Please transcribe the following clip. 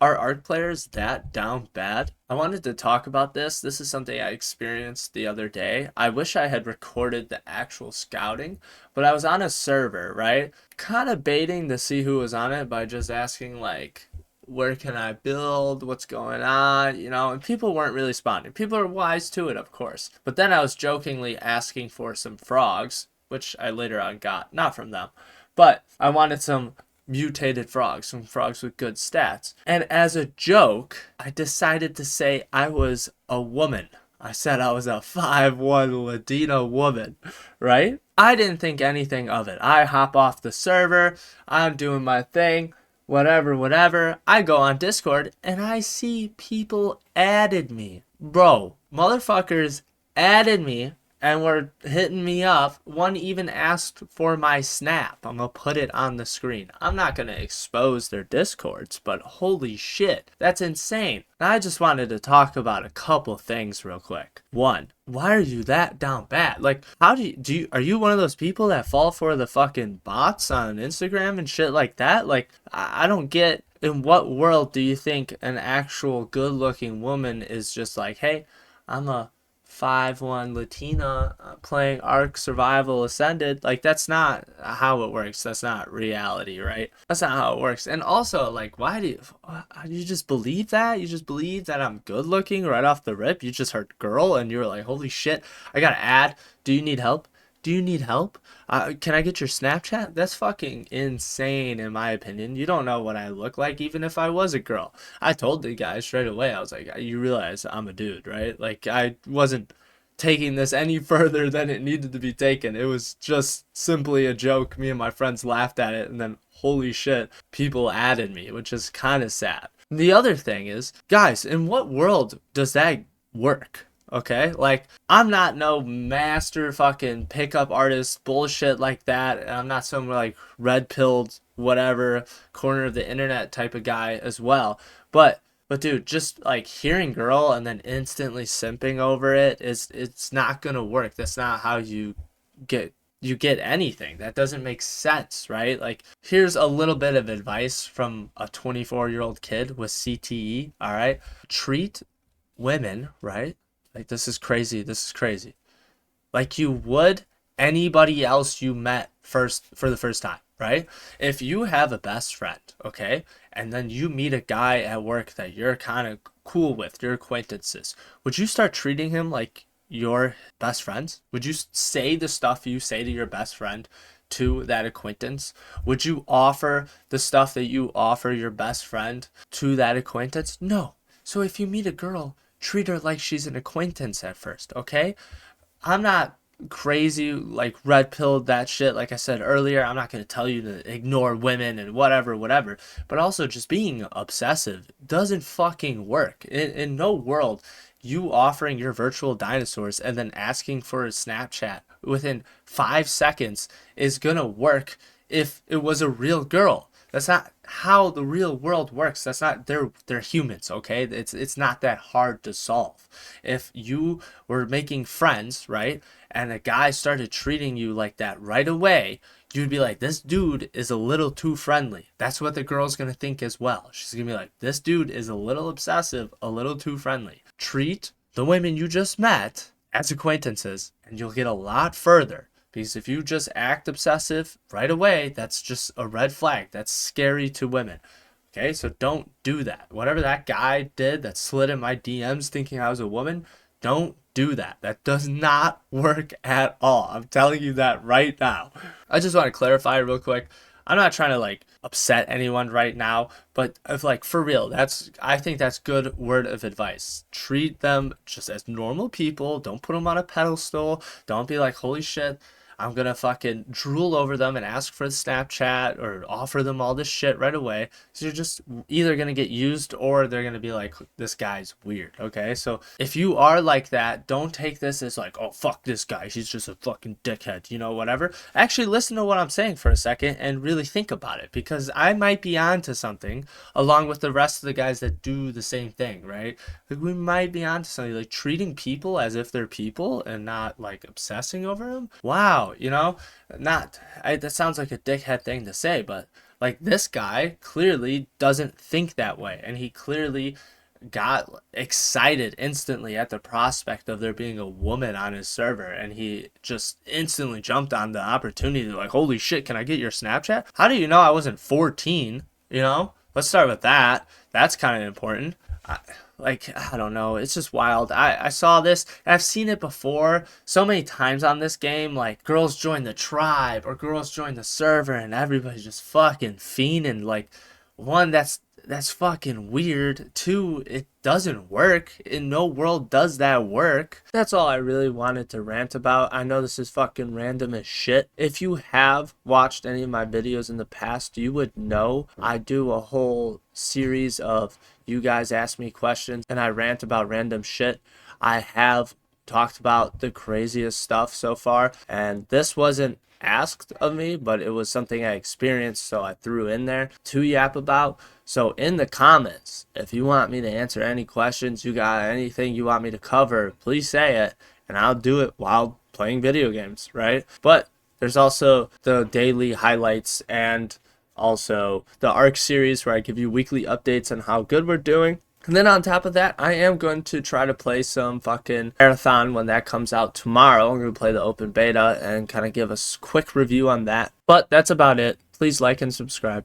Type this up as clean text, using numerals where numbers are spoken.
Are art players that down bad? I wanted to talk about this. This is something I experienced the other day. I wish I had recorded the actual scouting, but I was on a server, right? Kind of baiting to see who was on it by just asking, like, where can I build? What's going on? And people weren't really responding. People are wise to it, of course. But then I was jokingly asking for some frogs, which I later on got, not from them. But I wanted some mutated frogs, some frogs with good stats. And as a joke, I decided to say I was a woman. I said I was a 5'1" Latina woman, right? I didn't think anything of it. I hop off the server, I'm doing my thing, whatever, whatever. I go on Discord and I see people added me. Bro, motherfuckers added me and were hitting me up. One even asked for my snap. I'm gonna put it on the screen. I'm not gonna expose their discords, but holy shit, that's insane. I just wanted to talk about a couple things real quick. One, why are you that down bad? Like, how do you are you one of those people that fall for the fucking bots on Instagram and shit like that? Like, I don't get, in what world do you think an actual good looking woman is just like, hey, I'm a 5'1" Latina playing Ark Survival Ascended? Like, that's not how it works. That's not reality, right? That's not how it works. And also, like, why do you just believe that? You just believe that I'm good looking right off the rip? You just heard girl and you were like, holy shit, I got to add. Do you need help? Do you need help? Can I get your Snapchat? That's fucking insane, in my opinion. You don't know what I look like, even if I was a girl. I told the guy straight away, I was like, you realize I'm a dude, right? Like, I wasn't taking this any further than it needed to be taken. It was just simply a joke. Me and my friends laughed at it, and then holy shit, people added me, which is kind of sad. The other thing is, guys, in what world does that work? Okay, like, I'm not no master fucking pickup artist bullshit like that. And I'm not some like red pilled whatever corner of the internet type of guy as well. But dude, just like hearing girl and then instantly simping over it is, it's not gonna work. That's not how get you get anything. That doesn't make sense, right? Like, here's a little bit of advice from a 24-year-old kid with CTE, all right? Treat women, right? Like, this is crazy. This is crazy. Like you would anybody else you met first for the first time, right? If you have a best friend, okay, and then you meet a guy at work that you're kind of cool with, your acquaintances, would you start treating him like your best friends? Would you say the stuff you say to your best friend to that acquaintance? Would you offer the stuff that you offer your best friend to that acquaintance? No. So if you meet a girl, treat her like she's an acquaintance at first, okay? I'm not crazy like red pilled that shit. Like I said earlier, I'm not going to tell you to ignore women and whatever, whatever. But also, just being obsessive doesn't fucking work. In no world, you offering your virtual dinosaurs and then asking for a Snapchat within 5 seconds is gonna work if it was a real girl. That's not how the real world works. That's not, they're humans, okay? It's not that hard to solve. If you were making friends, right? And a guy started treating you like that right away, you'd be like, this dude is a little too friendly. That's what the girl's gonna think as well. She's gonna be like, this dude is a little obsessive, a little too friendly. Treat the women you just met as acquaintances, and you'll get a lot further. Because if you just act obsessive right away, that's just a red flag. That's scary to women. Okay, so don't do that. Whatever that guy did that slid in my DMs thinking I was a woman, don't do that. That does not work at all. I'm telling you that right now. I just want to clarify real quick. I'm not trying to like upset anyone right now, but if like for real, I think that's good word of advice. Treat them just as normal people. Don't put them on a pedestal. Don't be like, holy shit, I'm gonna fucking drool over them and ask for the Snapchat or offer them all this shit right away. So you're just either gonna get used or they're gonna be like, this guy's weird. Okay, so if you are like that, don't take this as like, oh fuck this guy, he's just a fucking dickhead, whatever. Actually, listen to what I'm saying for a second and really think about it, because I might be onto something along with the rest of the guys that do the same thing, right? Like, we might be onto something, like treating people as if they're people and not like obsessing over them. Wow, not that sounds like a dickhead thing to say, but Like, this guy clearly doesn't think that way, and he clearly got excited instantly at the prospect of there being a woman on his server, and he just instantly jumped on the opportunity, like, holy shit, can I get your Snapchat? How do you know I wasn't 14? You know, let's start with that. That's kind of important. I don't know, it's just wild. I saw this, and I've seen it before so many times on this game, like girls join the tribe or girls join the server and everybody's just fucking fiending. Like, one, that's fucking weird. Two, it doesn't work. In no world does that work. That's all I really wanted to rant about. I know this is fucking random as shit. If you have watched any of my videos in the past, you would know I do a whole series of you guys ask me questions and I rant about random shit. I have talked about the craziest stuff so far, and this wasn't asked of me, but it was something I experienced, so I threw in there to yap about. So in the comments, if you want me to answer any questions, you got anything you want me to cover, please say it, and I'll do it while playing video games, right? But there's also the daily highlights and also the ARC series where I give you weekly updates on how good we're doing. And then on top of that, I am going to try to play some fucking Marathon when that comes out tomorrow. I'm going to play the open beta and kind of give a quick review on that. But that's about it. Please like and subscribe.